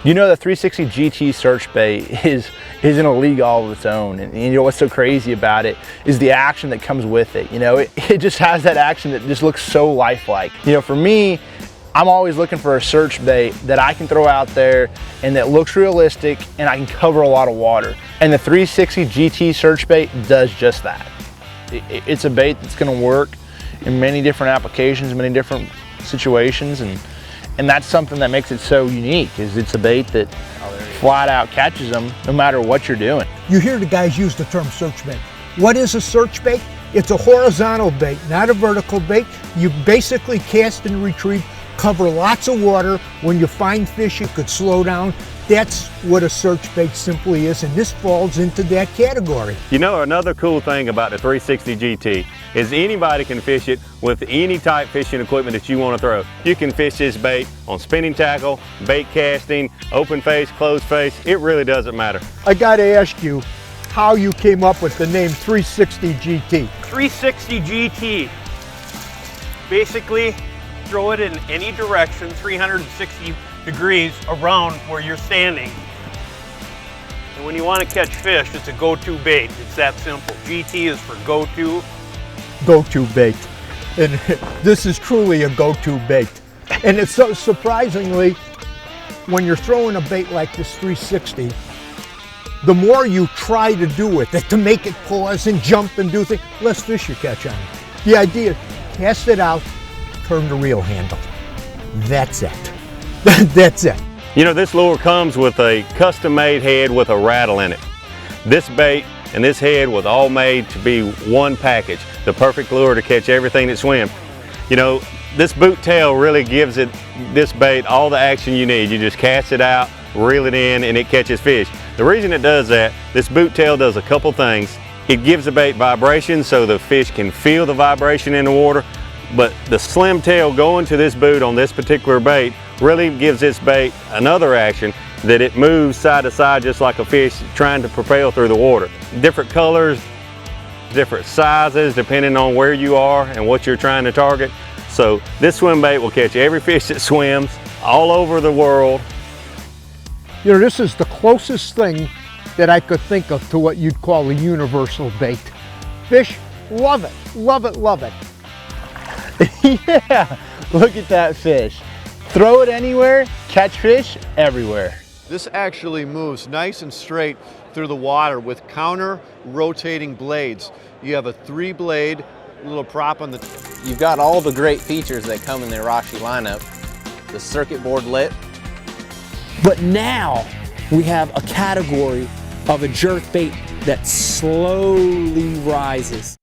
You know, the 360 GT search bait is in a league all of its own. And you know what's so crazy about it is the action that comes with it. You know, it just has that action that just looks so lifelike. You know, for me, I'm always looking for a search bait that I can throw out there and that looks realistic and I can cover a lot of water. And the 360 GT search bait does just that. It's a bait that's gonna work in many different applications, many different situations, and that's something that makes it so unique, is it's a bait that flat out catches them no matter what you're doing. You hear the guys use the term search bait. What is a search bait? It's a horizontal bait, not a vertical bait. You basically cast and retrieve, cover lots of water. When you find fish, you could slow down. That's what a search bait simply is, and this falls into that category. You know, another cool thing about the 360 GT is anybody can fish it with any type fishing equipment that you want to throw. You can fish this bait on spinning tackle, bait casting, open face, closed face. It really doesn't matter. I gotta ask you how you came up with the name 360 GT. 360 GT. Basically, throw it in any direction, 360 degrees around where you're standing. And when you want to catch fish, it's a go-to bait. It's that simple. GT is for go-to bait. And this is truly a go-to bait. And it's so surprisingly, when you're throwing a bait like this 360, the more you try to do with it, to make it pause and jump and do things, less fish you catch on it. The idea, cast it out, turn the reel handle. That's it. That's it. You know, this lure comes with a custom-made head with a rattle in it. This bait and this head was all made to be one package, the perfect lure to catch everything that swims. You know, this boot tail really gives this bait all the action you need. You just cast it out, reel it in, and it catches fish. The reason it does that, this boot tail does a couple things. It gives the bait vibration so the fish can feel the vibration in the water, but the slim tail going to this boot on this particular bait really gives this bait another action, that it moves side to side just like a fish trying to propel through the water. Different colors, different sizes depending on where you are and what you're trying to target. So this swim bait will catch every fish that swims all over the world. You know, this is the closest thing that I could think of to what you'd call a universal bait. Fish love it, love it, love it. Yeah, look at that fish. Throw it anywhere, catch fish everywhere. This actually moves nice and straight through the water with counter rotating blades. You have a 3-blade little prop on the... You've got all the great features that come in the Arashi lineup. The circuit board lit. But now we have a category of a jerk bait that slowly rises.